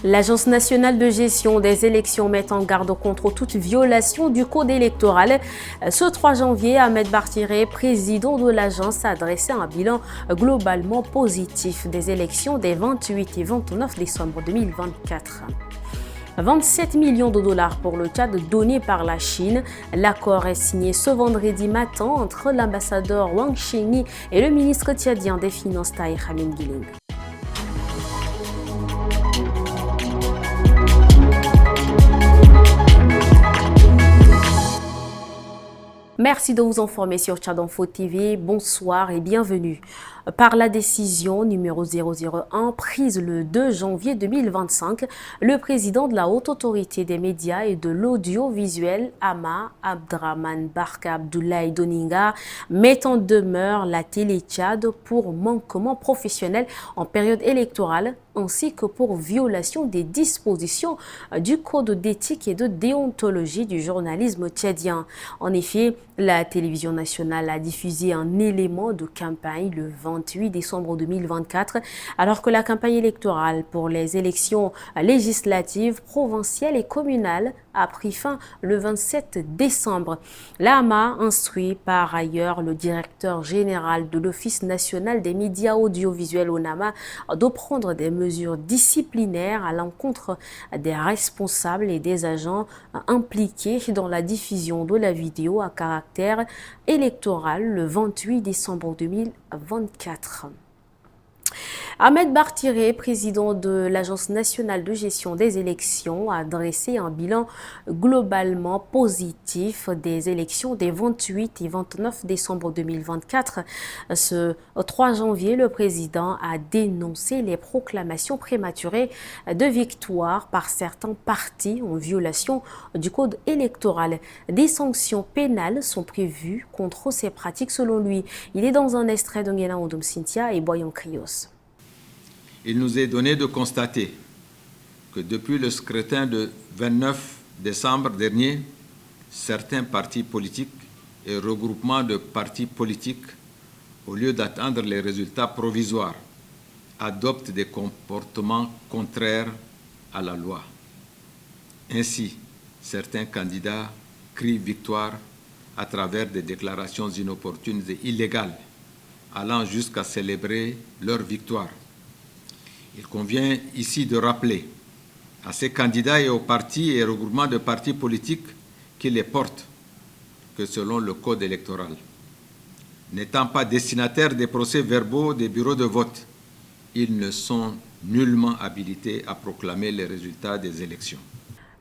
L'Agence nationale de gestion des élections met en garde contre toute violation du code électoral. Ce 3 janvier, Ahmed Bartiré, président de l'agence, a adressé un bilan globalement positif des élections des 28 et 29 décembre 2024. 27 millions de dollars pour le Tchad donné par la Chine. L'accord est signé ce vendredi matin entre l'ambassadeur Wang Xingyi et le ministre tchadien des Finances Tahir Amin Guileng. Merci de vous informer sur Tchad Info TV. Bonsoir et bienvenue. Par la décision numéro 001 prise le 2 janvier 2025, le président de la Haute Autorité des médias et de l'audiovisuel, Ama Abdraman Barka Abdoulaye Doninga, met en demeure la télé Tchad pour manquement professionnel en période électorale ainsi que pour violation des dispositions du Code d'éthique et de déontologie du journalisme tchadien. En effet, la télévision nationale a diffusé un élément de campagne le 28 décembre 2024, alors que la campagne électorale pour les élections législatives, provinciales et communales a pris fin le 27 décembre. L'AMA instruit par ailleurs le directeur général de l'Office national des médias audiovisuels ONAMA de prendre des mesures disciplinaires à l'encontre des responsables et des agents impliqués dans la diffusion de la vidéo à caractère électoral le 28 décembre 2024. Ahmed Bartiré, président de l'Agence nationale de gestion des élections, a dressé un bilan globalement positif des élections des 28 et 29 décembre 2024. Ce 3 janvier, le président a dénoncé les proclamations prématurées de victoire par certains partis en violation du code électoral. Des sanctions pénales sont prévues contre ces pratiques selon lui. Il est dans un extrait de Nguena Odom Cynthia et Boyan Krios. Il nous est donné de constater que depuis le scrutin de 29 décembre dernier, certains partis politiques et regroupements de partis politiques, au lieu d'attendre les résultats provisoires, adoptent des comportements contraires à la loi. Ainsi, certains candidats crient victoire à travers des déclarations inopportunes et illégales, allant jusqu'à célébrer leur victoire. Il convient ici de rappeler à ces candidats et aux partis et regroupements de partis politiques qui les portent que selon le code électoral, n'étant pas destinataires des procès-verbaux des bureaux de vote, ils ne sont nullement habilités à proclamer les résultats des élections.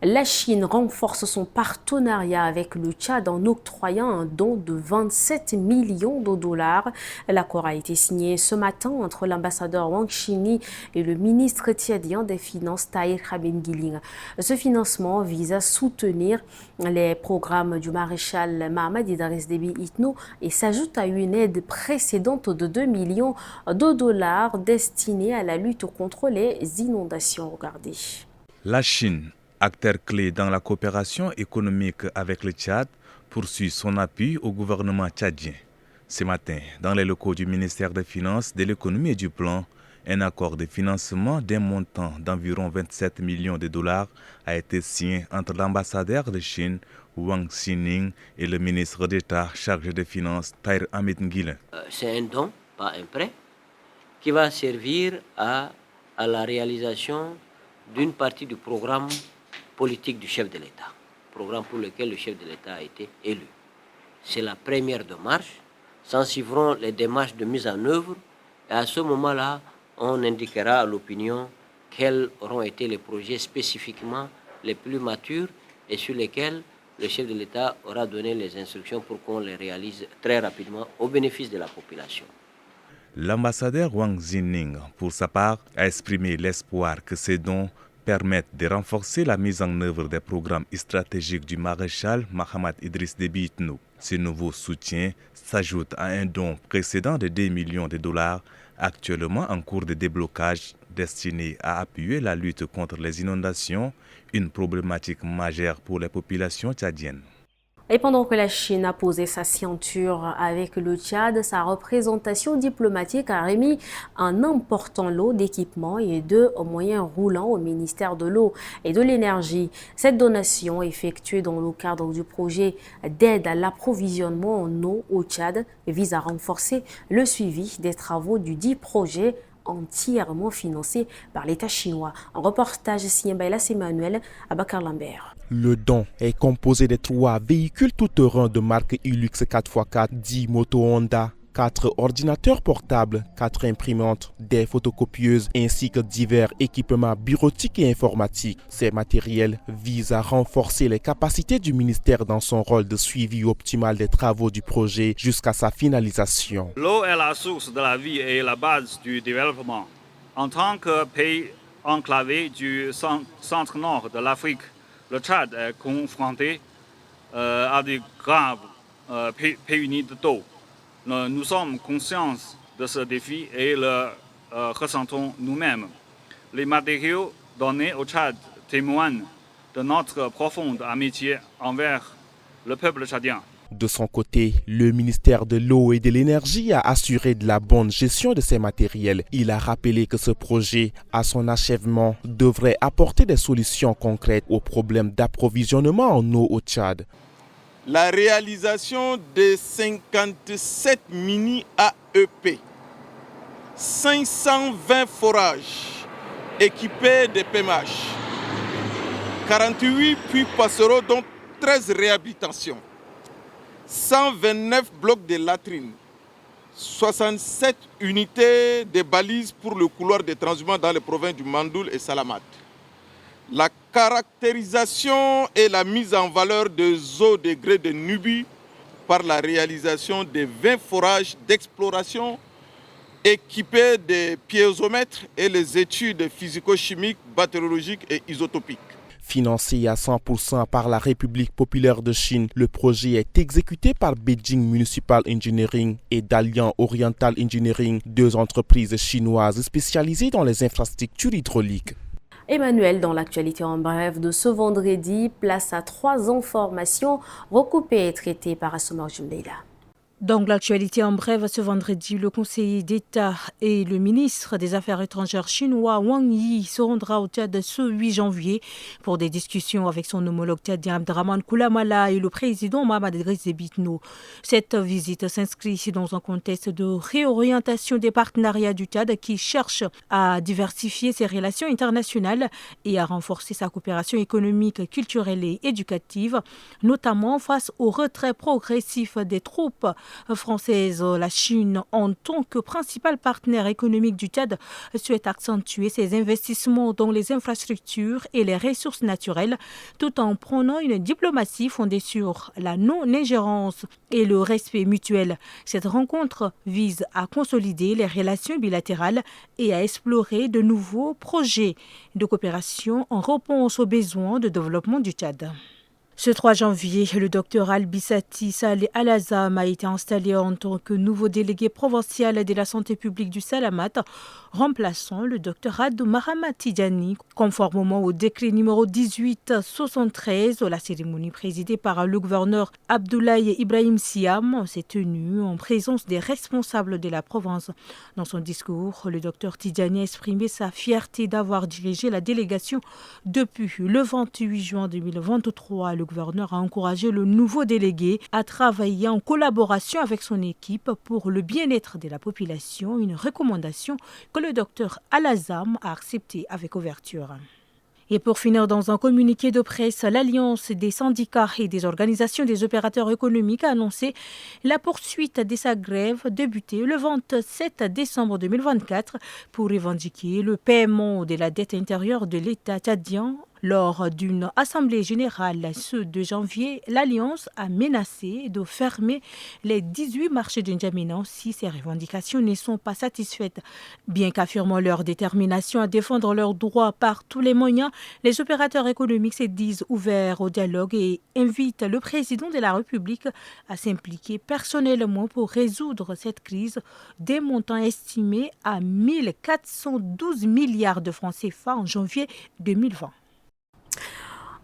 La Chine renforce son partenariat avec le Tchad en octroyant un don de 27 millions de dollars. L'accord a été signé ce matin entre l'ambassadeur Wang Xingyi et le ministre tchadien des Finances Tahir Amin Guileng. Ce financement vise à soutenir les programmes du maréchal Mohamed Idriss Déby Itno et s'ajoute à une aide précédente de 2 millions de dollars destinée à la lutte contre les inondations. Regardez. La Chine, acteur clé dans la coopération économique avec le Tchad, poursuit son appui au gouvernement tchadien. Ce matin, dans les locaux du ministère des Finances, de l'économie et du plan, un accord de financement d'un montant d'environ 27 millions de dollars a été signé entre l'ambassadeur de Chine, Wang Xingyi, et le ministre d'État chargé des Finances, Tahir Amin Guileng. C'est un don, pas un prêt, qui va servir à la réalisation d'une partie du programme politique du chef de l'État, programme pour lequel le chef de l'État a été élu. C'est la première démarche. S'en suivront les démarches de mise en œuvre et à ce moment-là, on indiquera à l'opinion quels auront été les projets spécifiquement les plus matures et sur lesquels le chef de l'État aura donné les instructions pour qu'on les réalise très rapidement au bénéfice de la population. L'ambassadeur Wang Xingyi, pour sa part, a exprimé l'espoir que ces dons permettent de renforcer la mise en œuvre des programmes stratégiques du maréchal Mohamed Idriss Déby Itno. Ce nouveau soutien s'ajoute à un don précédent de 2 millions de dollars, actuellement en cours de déblocage, destiné à appuyer la lutte contre les inondations, une problématique majeure pour les populations tchadiennes. Et pendant que la Chine a posé sa ceinture avec le Tchad, sa représentation diplomatique a remis un important lot d'équipements et de moyens roulants au ministère de l'eau et de l'énergie. Cette donation, effectuée dans le cadre du projet d'aide à l'approvisionnement en eau au Tchad, vise à renforcer le suivi des travaux du dit projet entièrement financé par l'État chinois. Un reportage signé Baila Emmanuel à Bakar Lambert. Le don est composé de 3 véhicules tout-terrain de marque Hilux 4x4, 10 motos Honda, 4 ordinateurs portables, 4 imprimantes, des photocopieuses ainsi que divers équipements bureautiques et informatiques. Ces matériels visent à renforcer les capacités du ministère dans son rôle de suivi optimal des travaux du projet jusqu'à sa finalisation. L'eau est la source de la vie et la base du développement. En tant que pays enclavé du centre-nord de l'Afrique, le Tchad est confronté à de graves pénuries d'eau. Nous sommes conscients de ce défi et le ressentons nous-mêmes. Les matériaux donnés au Tchad témoignent de notre profonde amitié envers le peuple tchadien. De son côté, le ministère de l'eau et de l'énergie a assuré de la bonne gestion de ces matériels. Il a rappelé que ce projet, à son achèvement, devrait apporter des solutions concrètes aux problèmes d'approvisionnement en eau au Tchad. La réalisation de 57 mini-AEP, 520 forages équipés de PMH, 48 puits passeraux dont 13 réhabilitations, 129 blocs de latrines, 67 unités de balises pour le couloir de transhumance dans les provinces du Mandoul et Salamat. La caractérisation et la mise en valeur des eaux de grès de Nubie par la réalisation de 20 forages d'exploration équipés de piézomètres et les études physico-chimiques, bactériologiques et isotopiques. Financé à 100% par la République populaire de Chine, le projet est exécuté par Beijing Municipal Engineering et Dalian Oriental Engineering, 2 entreprises chinoises spécialisées dans les infrastructures hydrauliques. Emmanuel, dans l'actualité en bref de ce vendredi, place à 3 informations recoupées et traitées par Assoumar Jumleila. Donc l'actualité en bref, ce vendredi, le conseiller d'État et le ministre des Affaires étrangères chinois Wang Yi se rendra au Tchad ce 8 janvier pour des discussions avec son homologue tchadien Abdrahmane Koulamala et le président Mohamed Idriss Déby Itno. Cette visite s'inscrit dans un contexte de réorientation des partenariats du Tchad qui cherche à diversifier ses relations internationales et à renforcer sa coopération économique, culturelle et éducative, notamment face au retrait progressif des troupes française. La Chine, en tant que principal partenaire économique du Tchad, souhaite accentuer ses investissements dans les infrastructures et les ressources naturelles, tout en prônant une diplomatie fondée sur la non-ingérence et le respect mutuel. Cette rencontre vise à consolider les relations bilatérales et à explorer de nouveaux projets de coopération en réponse aux besoins de développement du Tchad. Ce 3 janvier, le docteur Albissati Saleh Al-Azam a été installé en tant que nouveau délégué provincial de la santé publique du Salamat, remplaçant le docteur Adou Mahama Tidjani, conformément au décret numéro 1873. La cérémonie présidée par le gouverneur Abdoulaye Ibrahim Siam s'est tenue en présence des responsables de la province. Dans son discours, le docteur Tidjani a exprimé sa fierté d'avoir dirigé la délégation depuis le 28 juin 2023. Le gouverneur a encouragé le nouveau délégué à travailler en collaboration avec son équipe pour le bien-être de la population, une recommandation que le docteur Al-Azam a acceptée avec ouverture. Et pour finir, dans un communiqué de presse, l'Alliance des syndicats et des organisations des opérateurs économiques a annoncé la poursuite de sa grève débutée le 27 décembre 2024 pour revendiquer le paiement de la dette intérieure de l'État tchadien. Lors d'une assemblée générale ce 2 janvier, l'Alliance a menacé de fermer les 18 marchés de N'Djamena si ces revendications ne sont pas satisfaites. Bien qu'affirmant leur détermination à défendre leurs droits par tous les moyens, les opérateurs économiques se disent ouverts au dialogue et invitent le président de la République à s'impliquer personnellement pour résoudre cette crise des montants estimés à 1412 milliards de francs CFA en janvier 2020.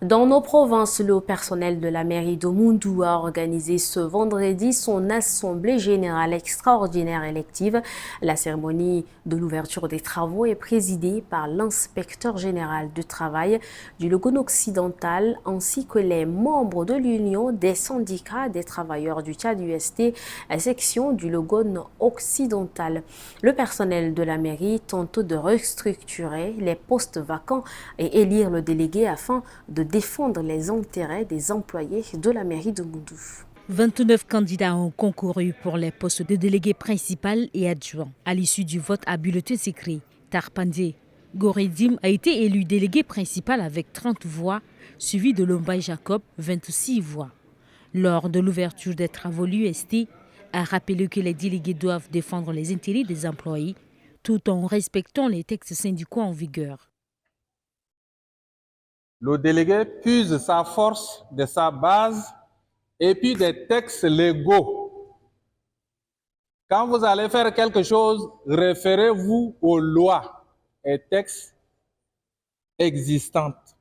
Dans nos provinces, le personnel de la mairie de Moundou a organisé ce vendredi son assemblée générale extraordinaire élective. La cérémonie de l'ouverture des travaux est présidée par l'inspecteur général du travail du Logone occidental ainsi que les membres de l'Union des syndicats des travailleurs du Tchad-UST, section du Logone occidental. Le personnel de la mairie tente de restructurer les postes vacants et élire le délégué afin de défendre les intérêts des employés de la mairie de Moundou. 29 candidats ont concouru pour les postes de délégué principal et adjoint. À l'issue du vote à bulletin secret, Tarpandé Goredim a été élu délégué principal avec 30 voix, suivi de Lombay Jacob, 26 voix. Lors de l'ouverture des travaux, l'UST a rappelé que les délégués doivent défendre les intérêts des employés tout en respectant les textes syndicaux en vigueur. Le délégué puise sa force de sa base et puis des textes légaux. Quand vous allez faire quelque chose, référez-vous aux lois et textes existantes.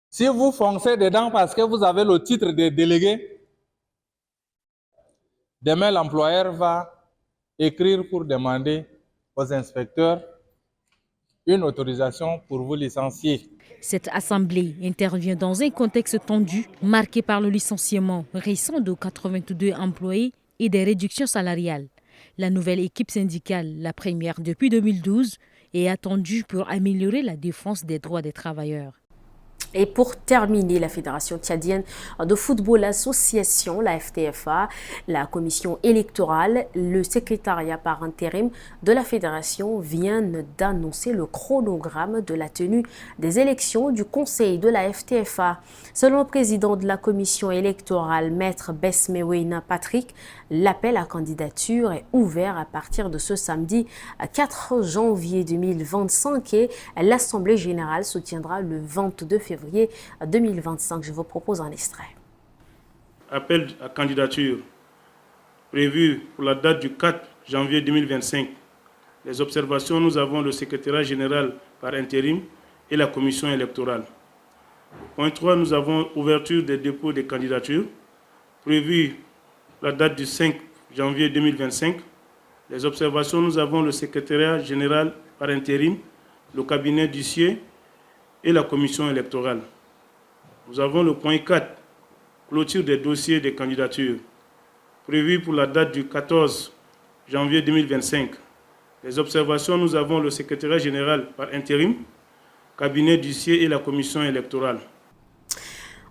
Si vous foncez dedans parce que vous avez le titre de délégué, demain l'employeur va écrire pour demander aux inspecteurs une autorisation pour vous licencier. Cette assemblée intervient dans un contexte tendu, marqué par le licenciement récent de 82 employés et des réductions salariales. La nouvelle équipe syndicale, la première depuis 2012, est attendue pour améliorer la défense des droits des travailleurs. Et pour terminer, la Fédération tchadienne de football, l'association, la FTFA, la commission électorale, le secrétariat par intérim de la Fédération viennent d'annoncer le chronogramme de la tenue des élections du conseil de la FTFA. Selon le président de la commission électorale, Maître Besmewena Patrick, l'appel à candidature est ouvert à partir de ce samedi 4 janvier 2025 et l'Assemblée générale se tiendra le 22 février 2025. Je vous propose un extrait. Appel à candidature prévu pour la date du 4 janvier 2025. Les observations, nous avons le secrétariat général par intérim et la commission électorale. Point 3, nous avons ouverture des dépôts des candidatures prévu la date du 5 janvier 2025. Les observations, nous avons le secrétariat général par intérim, le cabinet d'huissier et la commission électorale. Nous avons le point 4, clôture des dossiers des candidatures, prévu pour la date du 14 janvier 2025. Les observations, nous avons le secrétariat général par intérim, cabinet d'huissier et la commission électorale.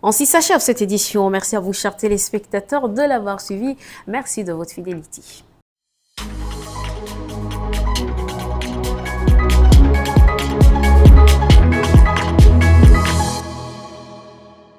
Ainsi s'achève cette édition. Merci à vous, chers téléspectateurs, de l'avoir suivi. Merci de votre fidélité.